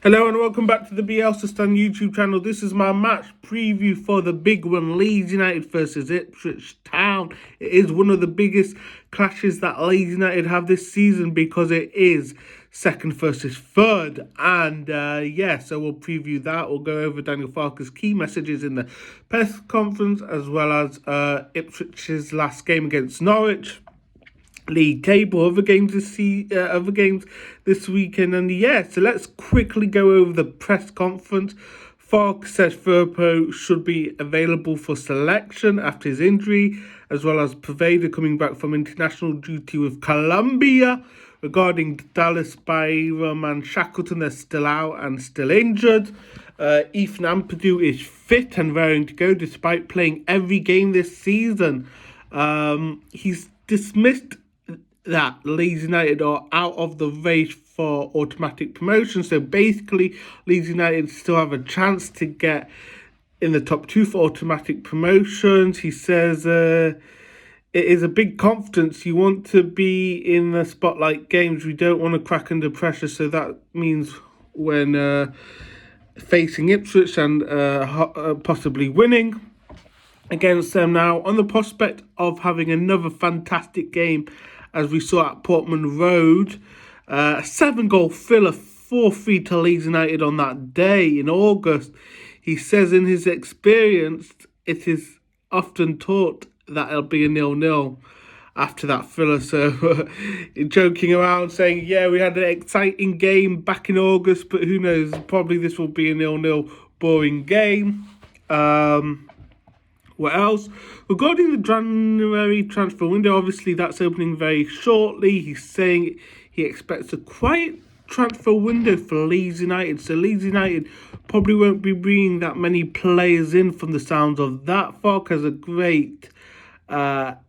Hello and welcome back to the Bielsa Stand YouTube channel. This is my match preview for the big one, Leeds United versus Ipswich Town. It is one of the biggest clashes that Leeds United have this season because it is second versus third. And so we'll preview that. We'll go over Daniel Farke's key messages in the press conference as well as Ipswich's last game against Norwich. League table, other games this weekend, and so let's quickly go over the press conference. Falk says Firpo should be available for selection after his injury, as well as Pervada coming back from international duty with Colombia. Regarding Dallas, Byram and Shackleton, they're still out and still injured. Ethan Ampadu is fit and raring to go despite playing every game this season. He's dismissed that Leeds United are out of the race for automatic promotion. So basically, Leeds United still have a chance to get in the top two for automatic promotions. He says it is a big confidence. You want to be in the spotlight games. We don't want to crack under pressure. So that means when facing Ipswich and possibly winning against them now, on the prospect of having another fantastic game as we saw at Portman Road. 7-goal filler, 4-3 to Leeds United on that day in August. He says in his experience, it is often taught that it'll be a 0-0 after that filler. So joking around saying, yeah, we had an exciting game back in August, but who knows, probably this will be a 0-0 boring game. What else? Regarding the January transfer window, obviously that's opening very shortly. He's saying he expects a quiet transfer window for Leeds United. So Leeds United probably won't be bringing that many players in from the sounds of that. Falk has a great love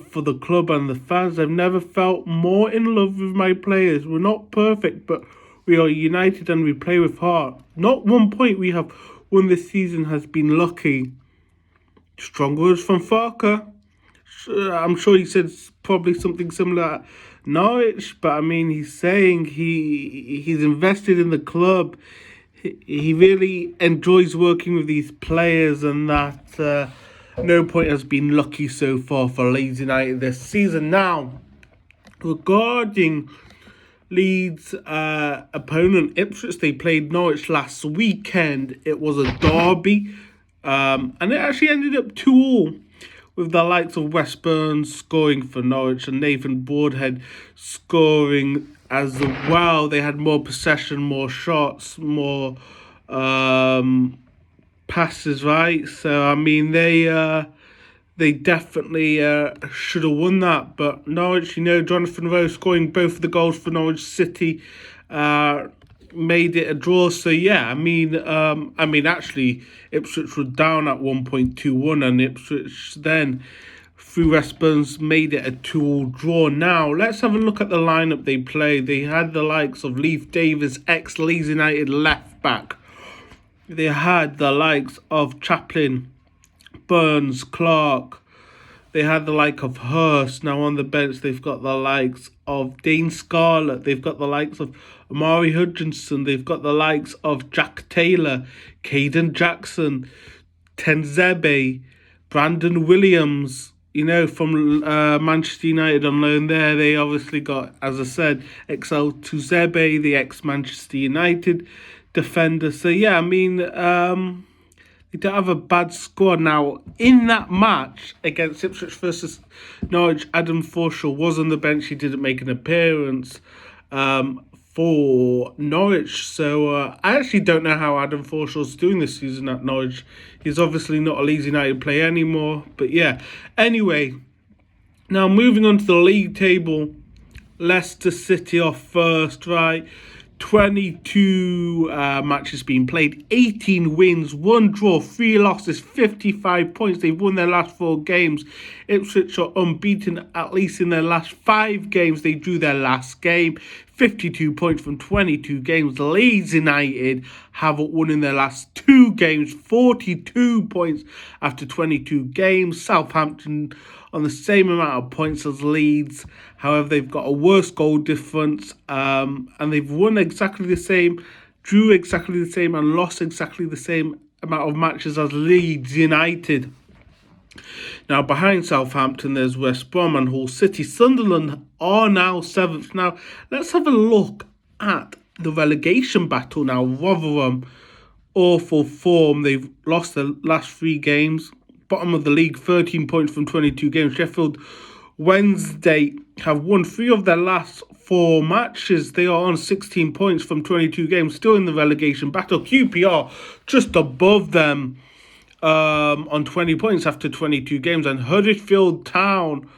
for the club and the fans. I've never felt more in love with my players. We're not perfect, but we are united and we play with heart. Not one point we have won this season has been lucky. Strong words from Farke. I'm sure he said probably something similar at Norwich, but I mean, he's saying he's invested in the club. He really enjoys working with these players, and that no point has been lucky so far for Leeds United this season. Now, regarding Leeds' opponent Ipswich, they played Norwich last weekend. It was a derby. And it actually ended up 2-2 with the likes of Wes Burns scoring for Norwich and Nathan Broadhead scoring as well. They had more possession, more shots, more passes, right? So, I mean, they definitely should have won that. But Norwich, Jonathan Rowe scoring both of the goals for Norwich City made it a draw. So actually Ipswich were down at 1.21 and Ipswich then through Wes Burns made it a 2-2 draw. Now let's have a look at the lineup they played. They had the likes of Leif Davis, ex-Leeds United left back. They had the likes of Chaplin, Burns, Clark. They had the like of Hurst. Now on the bench, they've got the likes of Dane Scarlett. They've got the likes of Amari Hutchinson. They've got the likes of Jack Taylor, Caden Jackson, Tenzebe, Brandon Williams, from Manchester United on loan there. They obviously got, as I said, Excel Tuzebe, the ex-Manchester United defender. So, they don't have a bad squad. Now, in that match against Ipswich versus Norwich, Adam Forshaw was on the bench. He didn't make an appearance for Norwich. So, I actually don't know how Adam Forshaw's doing this season at Norwich. He's obviously not a Leeds United player anymore. But, anyway. Now, moving on to the league table. Leicester City off first, right? 22 matches being played, 18 wins, 1 draw, 3 losses, 55 points. They've won their last 4 games. Ipswich are unbeaten, at least in their last 5 games. They drew their last game, 52 points from 22 games. Leeds United haven't won in their last 2 games, 42 points after 22 games. Southampton on the same amount of points as Leeds. However, they've got a worse goal difference, and they've won exactly the same, drew exactly the same, and lost exactly the same amount of matches as Leeds United. Now, behind Southampton, there's West Brom and Hull City. Sunderland are now 7th. Now, let's have a look at the relegation battle now. Rotherham, awful form. They've lost their last 3 games. Bottom of the league, 13 points from 22 games. Sheffield Wednesday have won 3 of their last 4 matches. They are on 16 points from 22 games, still in the relegation battle. QPR just above them on 20 points after 22 games. And Huddersfield Town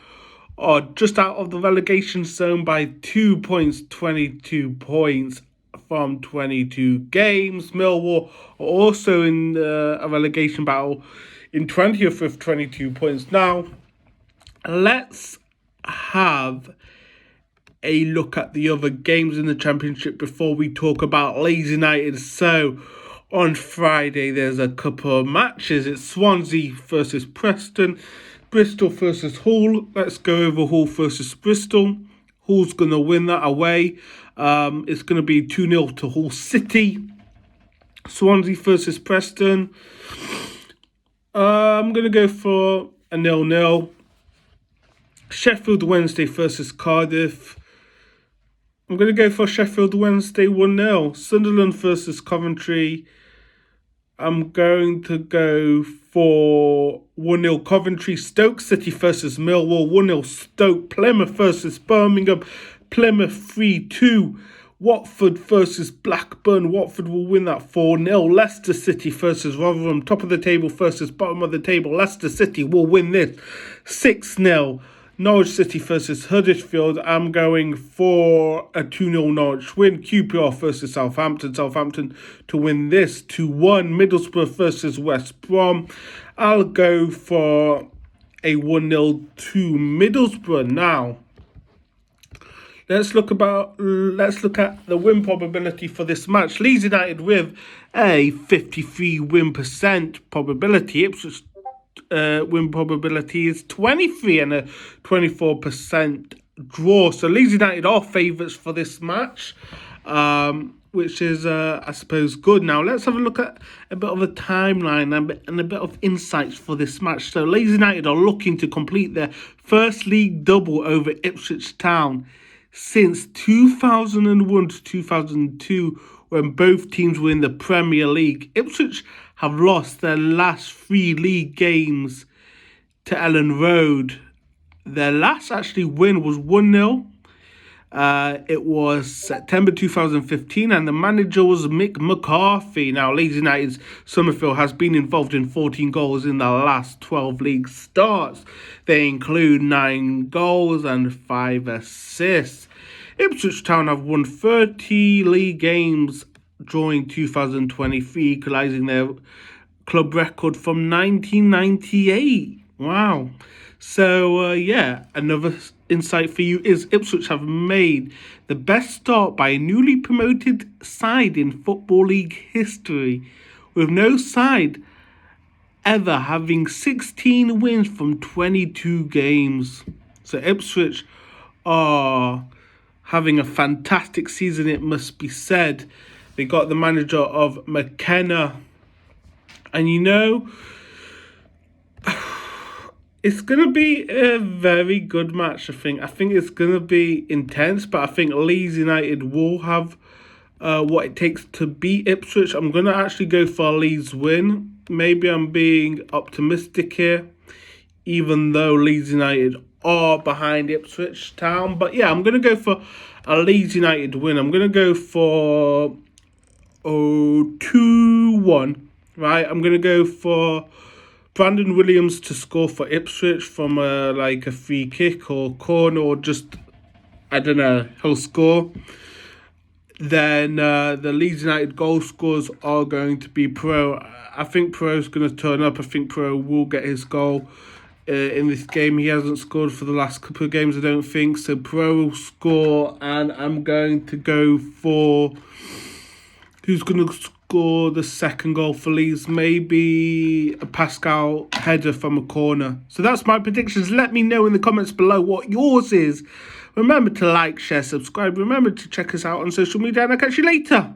are just out of the relegation zone by 2 points, 22 points from 22 games. Millwall are also in a relegation battle in 20th with 22 points. Now, let's have a look at the other games in the Championship before we talk about Leeds United. So, on Friday, there's a couple of matches. It's Swansea versus Preston, Bristol versus Hull. Let's go over Hull versus Bristol. Hull's going to win that away. It's going to be 2-0 to Hull City. Swansea versus Preston. I'm going to go for a 0-0. Sheffield Wednesday versus Cardiff. I'm going to go for Sheffield Wednesday 1-0. Sunderland versus Coventry. I'm going to go for 1-0 Coventry. Stoke City versus Millwall 1-0 Stoke. Plymouth versus Birmingham. Plymouth 3-2. Watford versus Blackburn. Watford will win that 4-0. Leicester City versus Rotherham. Top of the table versus bottom of the table. Leicester City will win this 6-0. Norwich City versus Huddersfield. I'm going for a 2-0 Norwich win. QPR versus Southampton. Southampton to win this 2-1. Middlesbrough versus West Brom. I'll go for a 1-0 to Middlesbrough. Now, let's look at the win probability for this match. Leeds United with a 53 win percent probability. Ipswich win probability is 23 and a 24% draw. So Leeds United are favourites for this match, which is, I suppose, good. Now, let's have a look at a bit of a timeline and a bit of insights for this match. So Leeds United are looking to complete their first league double over Ipswich Town since 2001 to 2002, when both teams were in the Premier League. Ipswich have lost their last 3 league games to Ellen Road. Their last actually win was 1-0. It was September 2015, and the manager was Mick McCarthy. Now, Leeds United's Summerfield has been involved in 14 goals in the last 12 league starts. They include 9 goals and 5 assists. Ipswich Town have won 30 league games during 2023, equalising their club record from 1998. Wow. So, another insight for you is Ipswich have made the best start by a newly promoted side in Football League history, with no side ever having 16 wins from 22 games. So Ipswich are having a fantastic season, it must be said. They got the manager of McKenna. And it's going to be a very good match, I think. I think it's going to be intense, but I think Leeds United will have what it takes to beat Ipswich. I'm going to actually go for a Leeds win. Maybe I'm being optimistic here, even though Leeds United are behind Ipswich Town. But yeah, I'm going to go for a Leeds United win. I'm going to go for 2-1, right? I'm going to go for Brandon Williams to score for Ipswich from a free kick or corner, or just, I don't know, he'll score. Then the Leeds United goal scorers are going to be Pro. I think Pro's going to turn up. I think Pro will get his goal in this game. He hasn't scored for the last couple of games, I don't think. So Pro will score, and I'm going to go for... Who's going to score the second goal for Leeds. Maybe a Pascal header from a corner. So that's my predictions. Let me know in the comments below what yours is. Remember to like, share, subscribe. Remember to check us out on social media, and I'll catch you later.